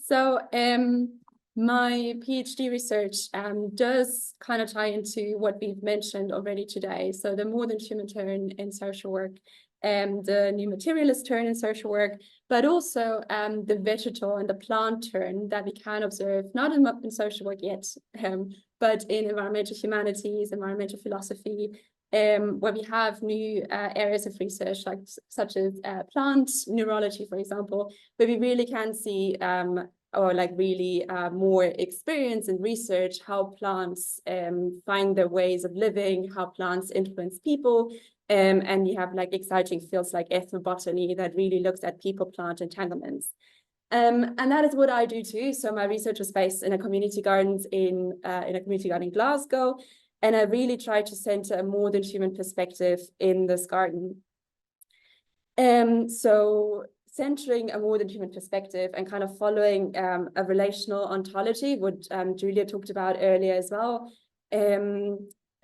So my PhD research does kind of tie into what we've mentioned already today. So the more than human turn in social work, the new materialist turn in social work, but also the vegetal and the plant turn that we can observe, not in social work yet, but in environmental humanities, environmental philosophy, where we have new areas of research, such as plant neurology, for example, where we really can see or like really more experience and research how plants find their ways of living, how plants influence people. And you have like exciting fields like ethnobotany that really looks at people-plant entanglements. And that is what I do too. So my research was based in a community garden in a community garden in Glasgow, and I really tried to center a more than human perspective in this garden. So centering a more than human perspective and kind of following a relational ontology, what Julia talked about earlier as well,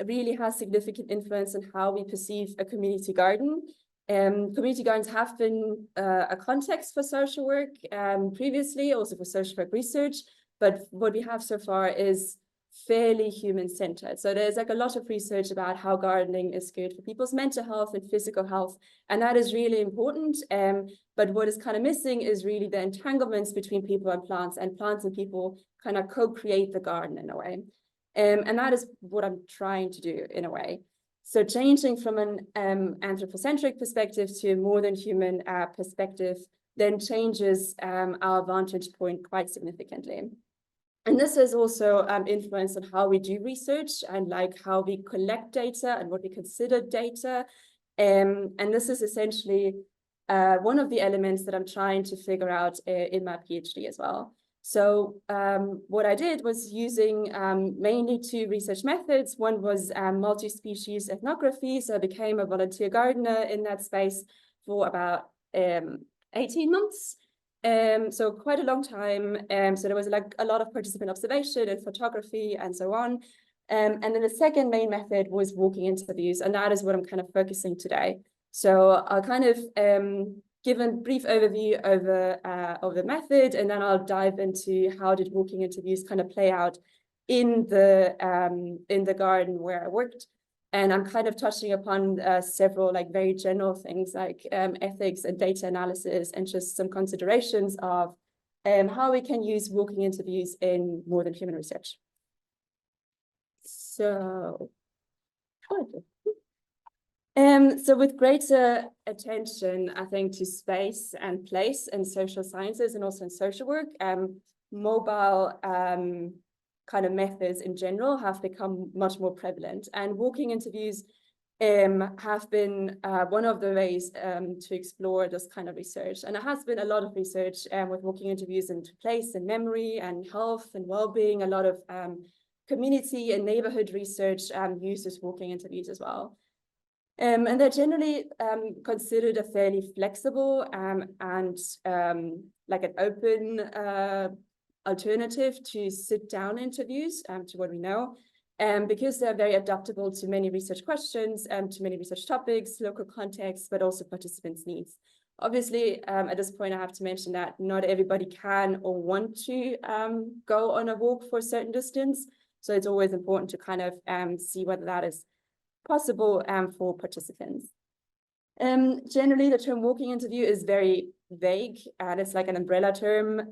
really has significant influence on how we perceive a community garden. Community gardens have been a context for social work previously, also for social work research, but what we have so far is fairly human-centered. So there's like a lot of research about how gardening is good for people's mental health and physical health, and that is really important. But what is kind of missing is really the entanglements between people and plants and people kind of co-create the garden in a way. And that is what I'm trying to do in a way. So changing from an anthropocentric perspective to a more than human perspective then changes our vantage point quite significantly. And this has also influence on how we do research and like how we collect data and what we consider data. And this is essentially one of the elements that I'm trying to figure out in my PhD as well. So what I did was using mainly two research methods. One was multi-species ethnography. So I became a volunteer gardener in that space for about 18 months. So quite a long time. So there was like a lot of participant observation and photography and so on. And then the second main method was walking interviews, and that is what I'm kind of focusing today. So I'll kind of give a brief overview of the method, and then I'll dive into how did walking interviews kind of play out in the garden where I worked. And I'm kind of touching upon several like very general things like ethics and data analysis and just some considerations of how we can use walking interviews in more than human research. So, so with greater attention, I think, to space and place in social sciences and also in social work, mobile kind of methods in general have become much more prevalent, and walking interviews have been one of the ways to explore this kind of research. And there has been a lot of research with walking interviews into place and memory and health and well-being. A lot of community and neighborhood research uses walking interviews as well. And they're generally considered a fairly flexible and like an open alternative to sit-down interviews, to what we know, because they're very adaptable to many research questions, to many research topics, local contexts, but also participants' needs. Obviously, at this point, I have to mention that not everybody can or want to go on a walk for a certain distance. So it's always important to kind of see whether that is possible for participants. Generally, the term walking interview is very vague, and it's like an umbrella term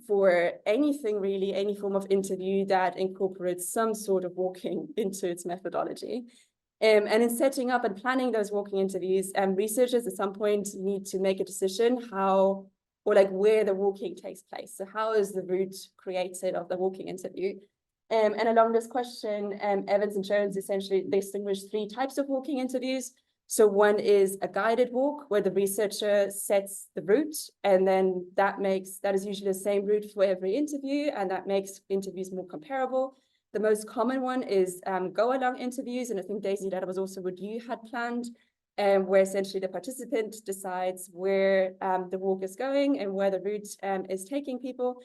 for anything really, any form of interview that incorporates some sort of walking into its methodology. And in setting up and planning those walking interviews, researchers at some point need to make a decision how, or like where the walking takes place. So how is the route created of the walking interview? And along this question, Evans and Jones essentially distinguish three types of walking interviews. So one is a guided walk where the researcher sets the route, and then that is usually the same route for every interview, and that makes interviews more comparable. The most common one is go-along interviews, and I think, Daisy, that was also what you had planned, where essentially the participant decides where the walk is going and where the route is taking people.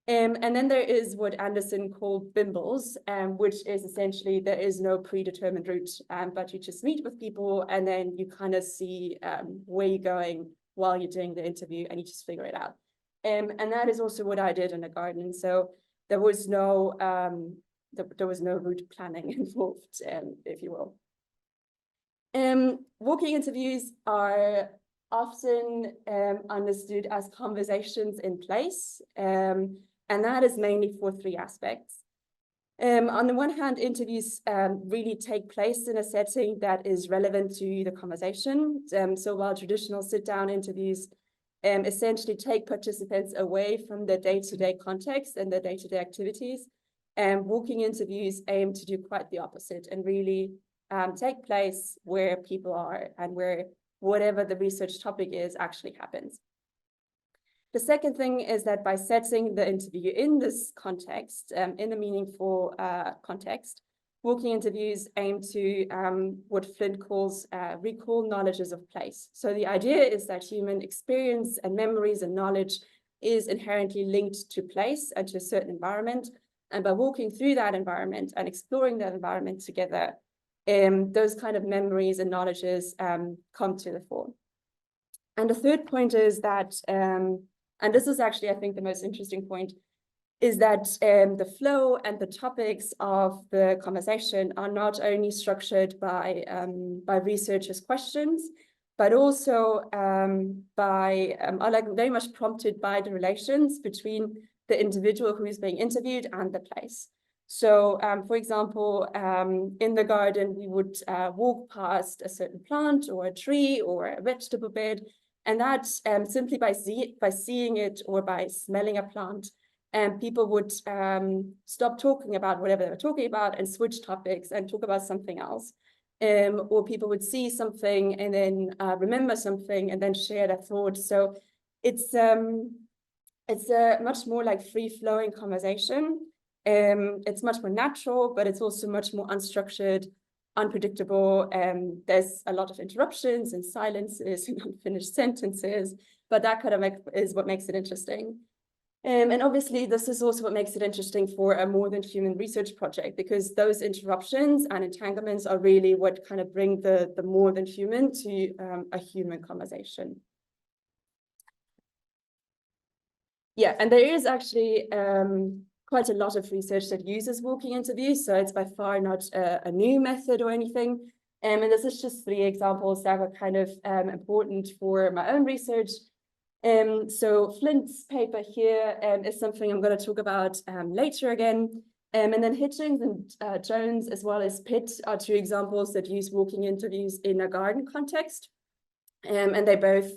And then there is what Anderson called bimbles, which is essentially there is no predetermined route, but you just meet with people and then you kind of see where you're going while you're doing the interview and you just figure it out. And that is also what I did in the garden. So there was no route planning involved, if you will. Walking interviews are often understood as conversations in place, and that is mainly for three aspects. On the one hand, interviews really take place in a setting that is relevant to the conversation. So while traditional sit-down interviews essentially take participants away from the day-to-day context and the day-to-day activities, walking interviews aim to do quite the opposite and really take place where people are and where whatever the research topic is actually happens. The second thing is that by setting the interview in this context, in a meaningful context, walking interviews aim to what Flint calls recall knowledges of place. So the idea is that human experience and memories and knowledge is inherently linked to place and to a certain environment. And by walking through that environment and exploring that environment together, those kind of memories and knowledges come to the fore. And the third point is that, and this is actually, I think, the most interesting point, is that the flow and the topics of the conversation are not only structured by researchers' questions, but also are like very much prompted by the relations between the individual who is being interviewed and the place. So, for example, in the garden, we would walk past a certain plant or a tree or a vegetable bed, and that simply by seeing it or by smelling a plant, people would stop talking about whatever they were talking about and switch topics and talk about something else. Or people would see something and then remember something and then share their thoughts. So it's a much more like free-flowing conversation. It's much more natural, but it's also much more unstructured, unpredictable. There's a lot of interruptions and silences and unfinished sentences, but that kind of is what makes it interesting. And obviously, this is also what makes it interesting for a more than human research project, because those interruptions and entanglements are really what kind of bring the more than human to a human conversation. Yeah, and there is actually quite a lot of research that uses walking interviews, so it's by far not a new method or anything. And this is just 3 examples that were kind of important for my own research. So Flint's paper here is something I'm going to talk about later again. And then Hitchings and Jones, as well as Pitt, are 2 examples that use walking interviews in a garden context. And they both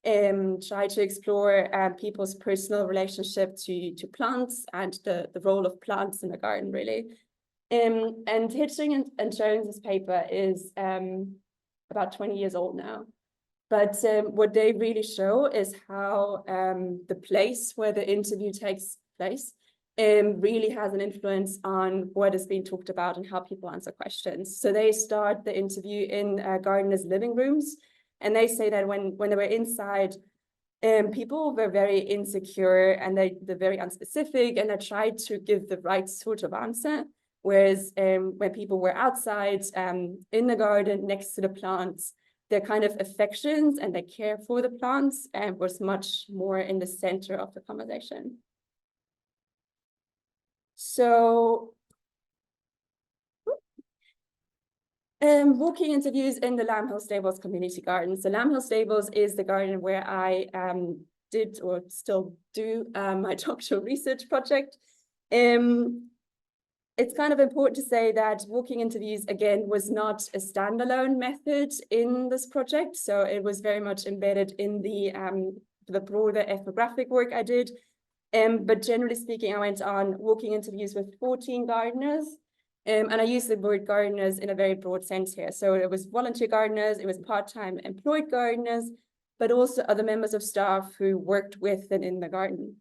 try to explore people's personal relationship to plants and the role of plants in the garden, really. And Hitchings and Jones's paper is about 20 years old now. But what they really show is how the place where the interview takes place really has an influence on what is being talked about and how people answer questions. So they start the interview in gardeners' living rooms, and they say that when they were inside, people were very insecure and they're very unspecific, and they tried to give the right sort of answer. Whereas when people were outside in the garden next to the plants, their kind of affections and their care for the plants was much more in the center of the conversation. So walking interviews in the Lamb Hill Stables community garden. So Lamb Hill Stables is the garden where I did or still do my doctoral research project. It's kind of important to say that walking interviews, again, was not a standalone method in this project. So it was very much embedded in the broader ethnographic work I did. But generally speaking, I went on walking interviews with 14 gardeners. And I use the word gardeners in a very broad sense here. So it was volunteer gardeners, it was part-time employed gardeners, but also other members of staff who worked with and in the garden.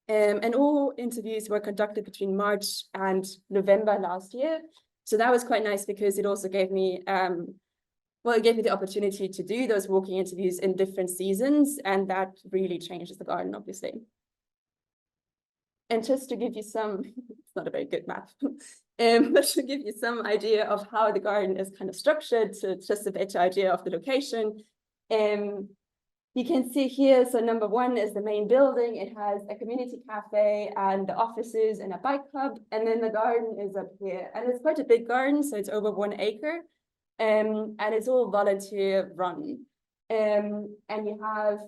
And all interviews were conducted between March and November last year. So that was quite nice because it also gave me, it gave me the opportunity to do those walking interviews in different seasons, and that really changes the garden, obviously. And just to give you some, it's not a very good map, but to give you some idea of how the garden is kind of structured, so it's just a better idea of the location. you can see here, so number one is the main building. It has a community cafe and the offices and a bike club. And then the garden is up here. And it's quite a big garden, so it's over 1 acre. And it's all volunteer run. And you have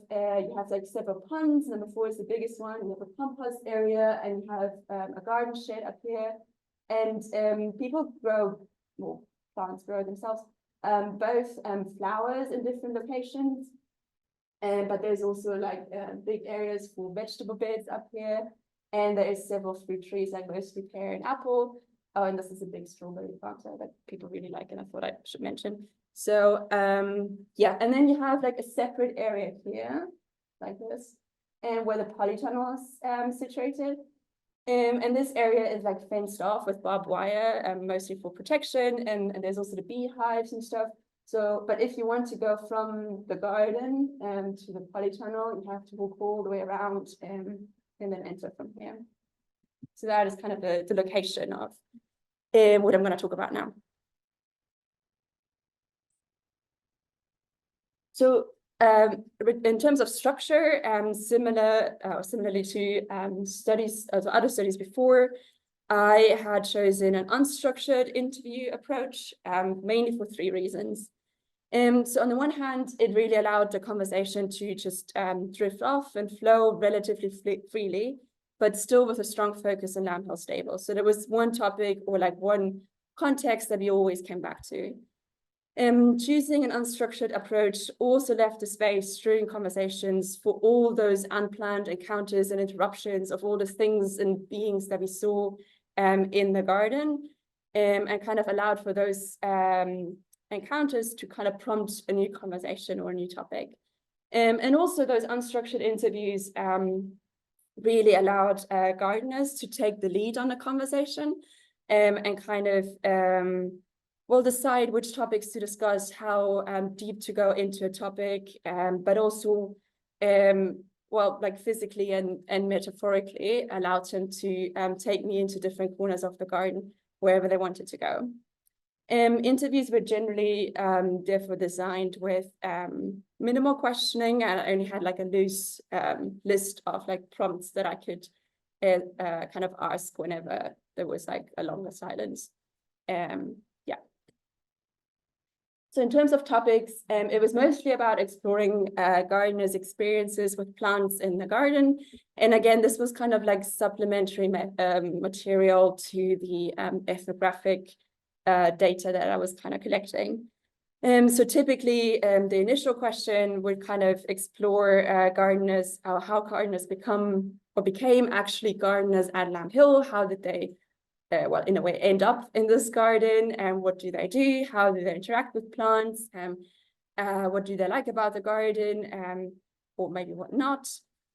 like several ponds. Number 4 is the biggest one. You have a compost area, and you have a garden shed up here. And people grow, well, plants grow themselves, both flowers in different locations. But there's also like big areas for vegetable beds up here. And there is several fruit trees, like mostly pear and apple. Oh, and this is a big strawberry farm that people really like, and I thought I should mention. So yeah, and then you have like a separate area here, like this, and where the polytunnel is situated. And this area is like fenced off with barbed wire, mostly for protection, and there's also the beehives and stuff. So, but if you want to go from the garden to the polytunnel, you have to walk all the way around and then enter from here. So that is kind of the location of what I'm going to talk about now. So in terms of structure, similarly to other studies before, I had chosen an unstructured interview approach, mainly for 3 reasons. So on the one hand, it really allowed the conversation to just drift off and flow relatively freely, but still with a strong focus on Lamb Hill Stable. So there was one topic or like one context that we always came back to. Choosing an unstructured approach also left the space during conversations for all those unplanned encounters and interruptions of all the things and beings that we saw in the garden, and kind of allowed for those encounters to kind of prompt a new conversation or a new topic. And also those unstructured interviews really allowed gardeners to take the lead on the conversation and kind of will decide which topics to discuss, how deep to go into a topic, but also, well, like physically and metaphorically allowed them to take me into different corners of the garden, wherever they wanted to go. Interviews were generally therefore designed with minimal questioning, and I only had like a loose list of like prompts that I could kind of ask whenever there was like a longer silence. Yeah. So in terms of topics, it was mostly about exploring gardeners' experiences with plants in the garden. And again, this was kind of like supplementary material to the ethnographic data that I was kind of collecting. So typically, the initial question would kind of explore gardeners, how gardeners became actually gardeners at Lamb Hill. How did they well, in a way, end up in this garden, and what do they do? How do they interact with plants? What do they like about the garden? Or maybe what not?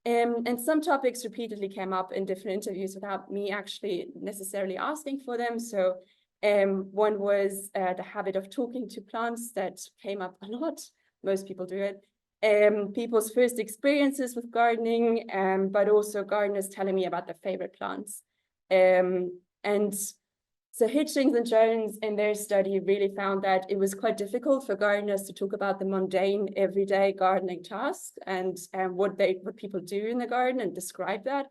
And some topics repeatedly came up in different interviews without me actually necessarily asking for them. So one was the habit of talking to plants that came up a lot. Most people do it. People's first experiences with gardening, but also gardeners telling me about their favorite plants. And so Hitchings and Jones in their study really found that it was quite difficult for gardeners to talk about the mundane, everyday gardening tasks and what people do in the garden and describe that.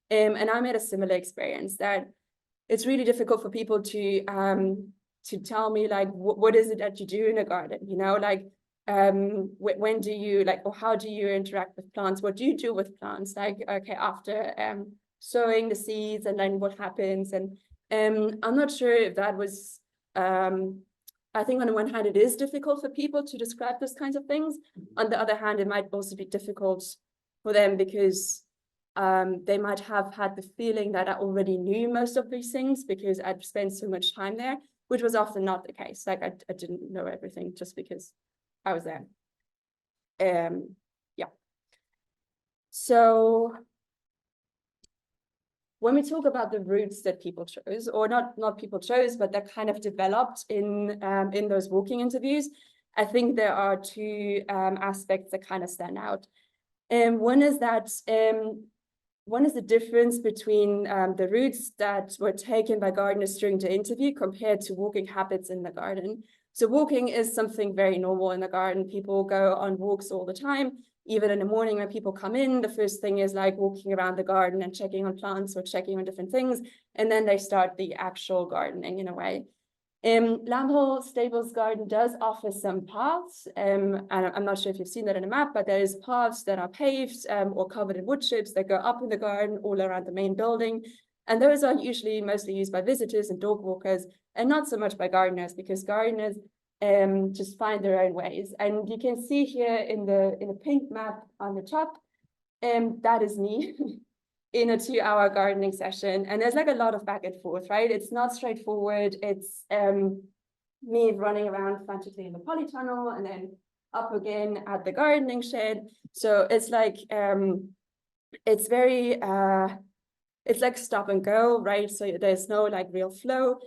And I made a similar experience that it's really difficult for people to tell me like what is it that you do in a garden, you know, like when do you like, or how do you interact with plants? What do you do with plants? Like, okay, after sowing the seeds, and then what happens? And I'm not sure if that was I think on the one hand it is difficult for people to describe those kinds of things. On the other hand, it might also be difficult for them because they might have had the feeling that I already knew most of these things because I'd spent so much time there, which was often not the case. Like I didn't know everything just because I was there. Yeah. So when we talk about the routes that people chose, or not people chose, but that kind of developed in those walking interviews, I think there are 2 aspects that kind of stand out. One is the difference between the routes that were taken by gardeners during the interview compared to walking habits in the garden. So walking is something very normal in the garden. People go on walks all the time. Even in the morning when people come in, the first thing is like walking around the garden and checking on plants or checking on different things. And then they start the actual gardening in a way. Lambhall Stables Garden does offer some paths, and I'm not sure if you've seen that in a map, but there's paths that are paved or covered in wood chips that go up in the garden all around the main building. And those are usually mostly used by visitors and dog walkers, and not so much by gardeners, because gardeners just find their own ways. And you can see here in the pink map on the top, that is me. In a 2-hour gardening session. And there's like a lot of back and forth, right? It's not straightforward. It's me running around frantically in the polytunnel and then up again at the gardening shed. So it's like, it's very, it's like stop and go, right? So there's no like real flow.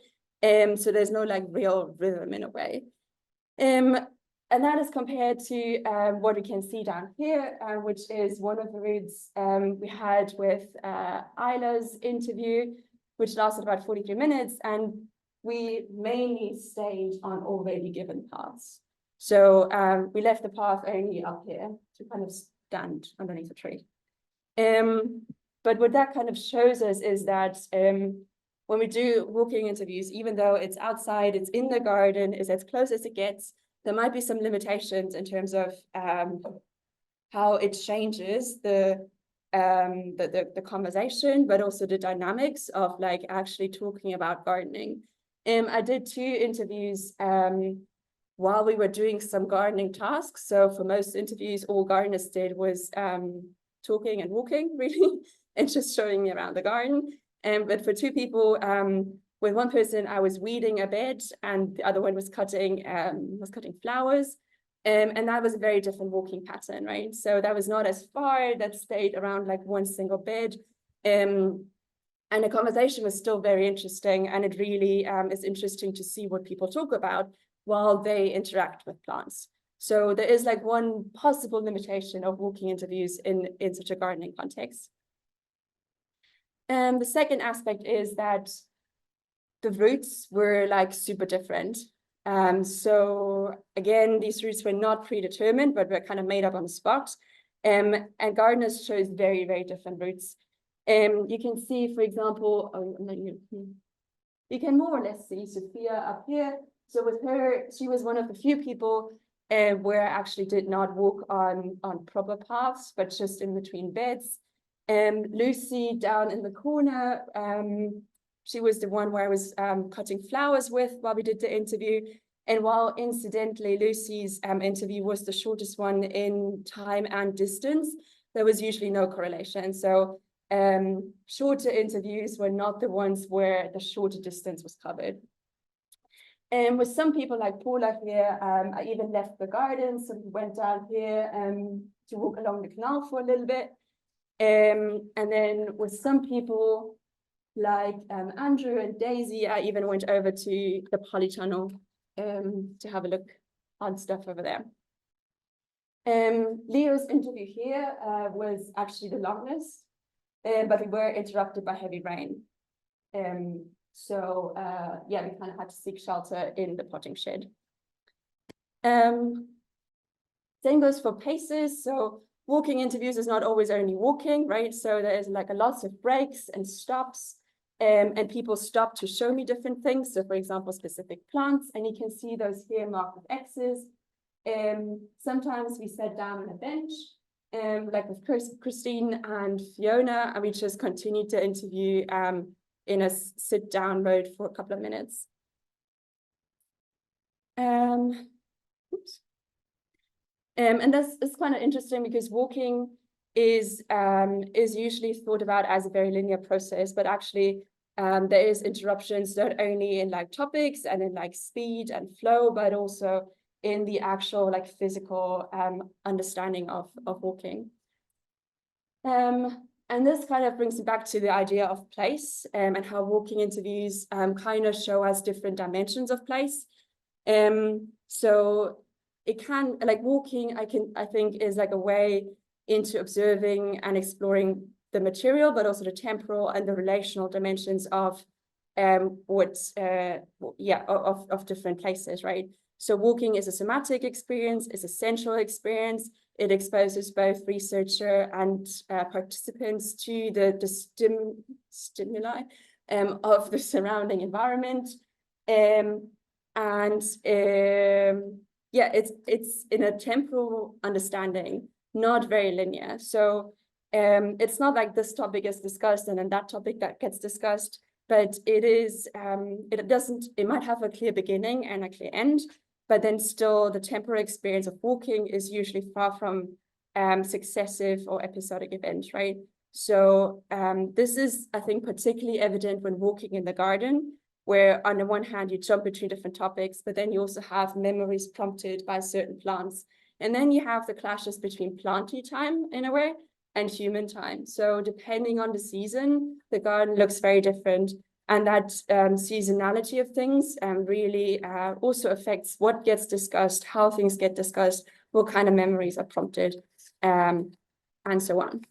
So there's no like real rhythm in a way. And that is compared to what we can see down here, which is one of the routes we had with Isla's interview, which lasted about 43 minutes. And we mainly stayed on already given paths. So we left the path only up here to kind of stand underneath a tree. But what that kind of shows us is that when we do walking interviews, even though it's outside, it's in the garden, it's as close as it gets, there might be some limitations in terms of how it changes the conversation, but also the dynamics of like actually talking about gardening. I did 2 interviews while we were doing some gardening tasks. So for most interviews, all gardeners did was talking and walking, really, and just showing me around the garden. But for 2 people, with one person, I was weeding a bed, and the other one was cutting flowers. And that was a very different walking pattern, right? So that was not as far, that stayed around like one single bed. And the conversation was still very interesting. And it really is interesting to see what people talk about while they interact with plants. So there is like one possible limitation of walking interviews in such a gardening context. The second aspect is that the routes were like super different. So again, these routes were not predetermined, but were kind of made up on the spot. And gardeners chose very, very different routes. You can see, for example, you can more or less see Sophia up here. So with her, she was one of the few people where I actually did not walk on proper paths, but just in between beds. Lucy down in the corner, she was the one where I was cutting flowers with while we did the interview. And while incidentally, Lucy's interview was the shortest one in time and distance, there was usually no correlation. So shorter interviews were not the ones where the shorter distance was covered. And with some people like Paula here, I even left the garden. So we went down here to walk along the canal for a little bit. And then with some people, like Andrew and Daisy, I even went over to the polytunnel to have a look on stuff over there. Leo's interview here was actually the longest, but we were interrupted by heavy rain. So yeah, we kind of had to seek shelter in the potting shed. Same goes for paces. So walking interviews is not always only walking, right? So there's like a lots of breaks and stops. And people stop to show me different things. So for example, specific plants, and you can see those here marked with X's. Sometimes we sat down on a bench, like with Christine and Fiona, and we just continued to interview in a sit down mode for a couple of minutes. Oops. And that's kind of interesting because walking is usually thought about as a very linear process, but actually there is interruptions not only in like topics and in like speed and flow, but also in the actual like physical understanding of walking. And this kind of brings me back to the idea of place and how walking interviews kind of show us different dimensions of place. So it can, like walking, I think is like a way into observing and exploring the material, but also the temporal and the relational dimensions of of different places, right? So walking is a somatic experience, it's a central experience. It exposes both researcher and participants to the stimuli of the surrounding environment. Yeah, it's in a temporal understanding, not very linear. So it's not like this topic is discussed and then that topic that gets discussed, but it is, it might have a clear beginning and a clear end, but then still the temporal experience of walking is usually far from successive or episodic events, right? So this is, I think, particularly evident when walking in the garden, where on the one hand, you jump between different topics, but then you also have memories prompted by certain plants. And then you have the clashes between planty time in a way and human time. So depending on the season, the garden looks very different. And that seasonality of things really also affects what gets discussed, how things get discussed, what kind of memories are prompted, and so on.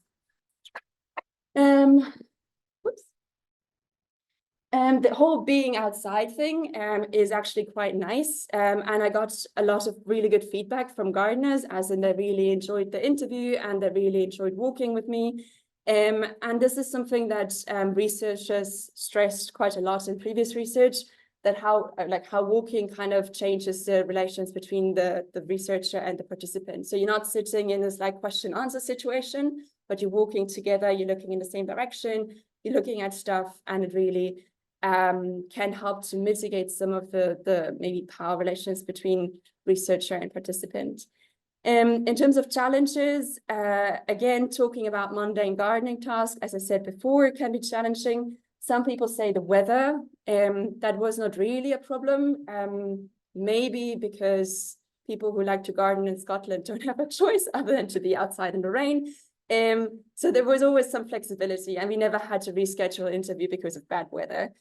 The whole being outside thing is actually quite nice. And I got a lot of really good feedback from gardeners, as in they really enjoyed the interview and they really enjoyed walking with me. And this is something that researchers stressed quite a lot in previous research, that how walking kind of changes the relations between the researcher and the participant. So you're not sitting in this like question answer situation, but you're walking together, you're looking in the same direction, you're looking at stuff, and it really can help to mitigate some of the maybe power relations between researcher and participant. In terms of challenges, again, talking about mundane gardening tasks, as I said before, it can be challenging. Some people say the weather, that was not really a problem, maybe because people who like to garden in Scotland don't have a choice other than to be outside in the rain. So there was always some flexibility, and we never had to reschedule an interview because of bad weather.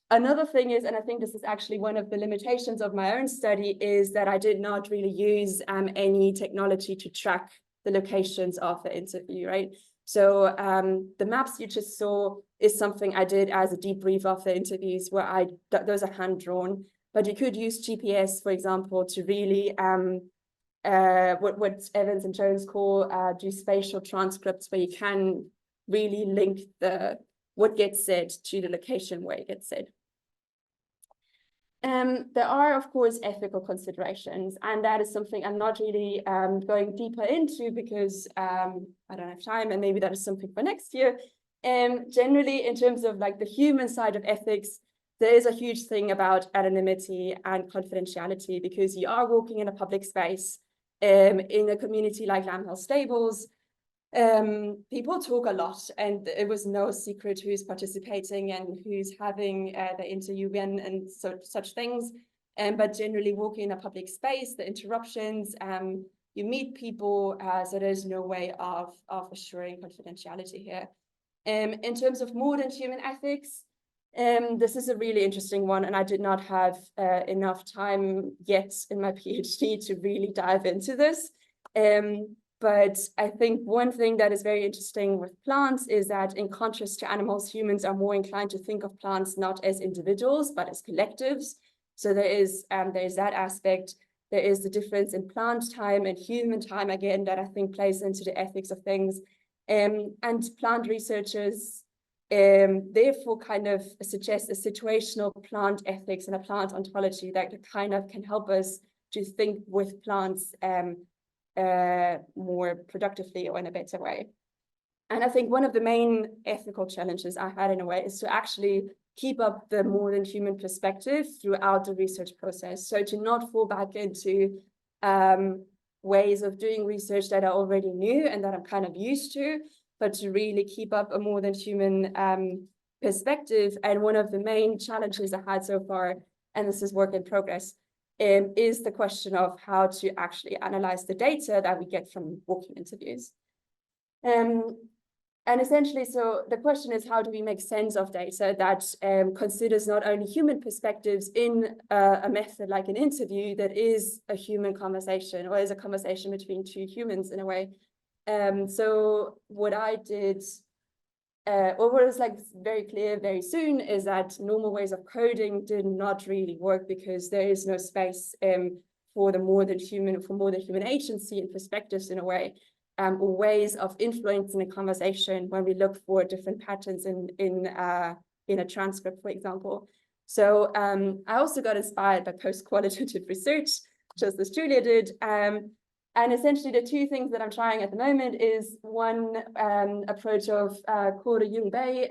Another thing is, and I think this is actually one of the limitations of my own study, is that I did not really use any technology to track the locations of the interview, right? So the maps you just saw is something I did as a debrief of the interviews, where those are hand-drawn, but you could use GPS, for example, to really what Evans and Jones call do spatial transcripts, where you can really link what gets said to the location where it gets said. There are, of course, ethical considerations, and that is something I'm not really going deeper into because I don't have time, and maybe that is something for next year. Generally, in terms of like the human side of ethics, there is a huge thing about anonymity and confidentiality, because you are walking in a public space in a community like Lamb Hill Stables. People talk a lot, and it was no secret who's participating and who's having the interview and such things. But generally, walking in a public space, the interruptions, you meet people, so there's no way of assuring confidentiality here. In terms of modern human ethics, this is a really interesting one, and I did not have enough time yet in my PhD to really dive into this. But I think one thing that is very interesting with plants is that, in contrast to animals, humans are more inclined to think of plants not as individuals, but as collectives. So there is that aspect. There is the difference in plant time and human time, again, that I think plays into the ethics of things. And plant researchers therefore kind of suggest a situational plant ethics and a plant ontology that kind of can help us to think with plants more productively or in a better way. And I think one of the main ethical challenges I had in a way is to actually keep up the more than human perspective throughout the research process. So to not fall back into ways of doing research that I already knew and that I'm kind of used to, but to really keep up a more than human perspective. And one of the main challenges I had so far, and this is work in progress, is the question of how to actually analyze the data that we get from walking interviews. And essentially, so the question is, how do we make sense of data that considers not only human perspectives in a method like an interview that is a human conversation, or is a conversation between two humans in a way. So what I did or what is like very clear very soon is that normal ways of coding did not really work because there is no space for more than human agency and perspectives in a way, or ways of influencing a conversation when we look for different patterns in a transcript, for example. So I also got inspired by post-qualitative research, just as Julia did. And essentially the two things that I'm trying at the moment is one approach of Claudia Jung-Bay.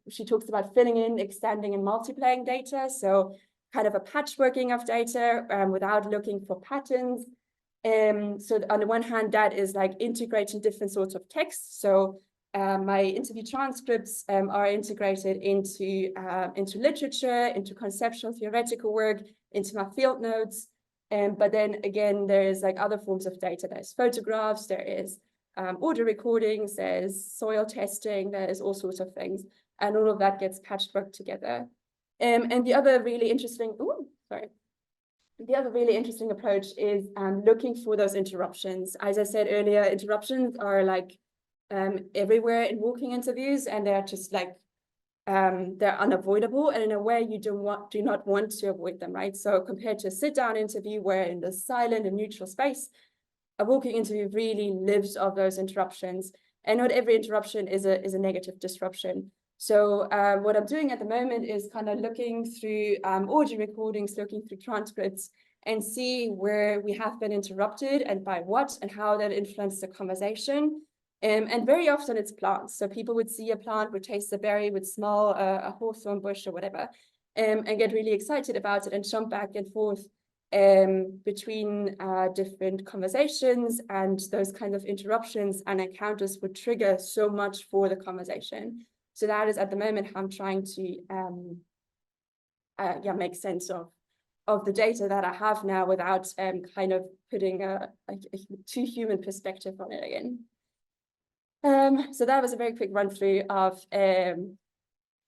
She talks about filling in, extending, and multiplying data. So kind of a patchworking of data without looking for patterns. So on the one hand, that is like integrating different sorts of texts. So my interview transcripts are integrated into literature, into conceptual theoretical work, into my field notes. But then again, there is like other forms of data. There's photographs, there is audio recordings, there's soil testing, there's all sorts of things. And all of that gets patchworked together. And the other really interesting, the other really interesting approach is looking for those interruptions. As I said earlier, interruptions are like everywhere in walking interviews, and they're just like, they're unavoidable, and in a way you do not want to avoid them, right? So compared to a sit-down interview where in the silent and neutral space, a walking interview really lives off those interruptions, and not every interruption is a negative disruption. So what I'm doing at the moment is kind of looking through audio recordings, looking through transcripts, and see where we have been interrupted and by what and how that influenced the conversation. And very often it's plants. So people would see a plant, would taste the berry, would smell a hawthorn bush or whatever, and get really excited about it and jump back and forth between different conversations, and those kinds of interruptions and encounters would trigger so much for the conversation. So that is at the moment how I'm trying to make sense of the data that I have now without kind of putting a too human perspective on it again. So that was a very quick run through of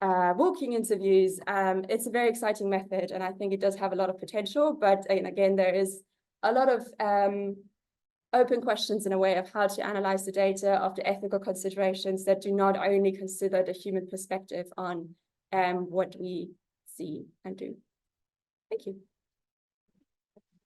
walking interviews. It's a very exciting method, and I think it does have a lot of potential, but again, there is a lot of open questions in a way of how to analyze the data, of the ethical considerations that do not only consider the human perspective on what we see and do. Thank you.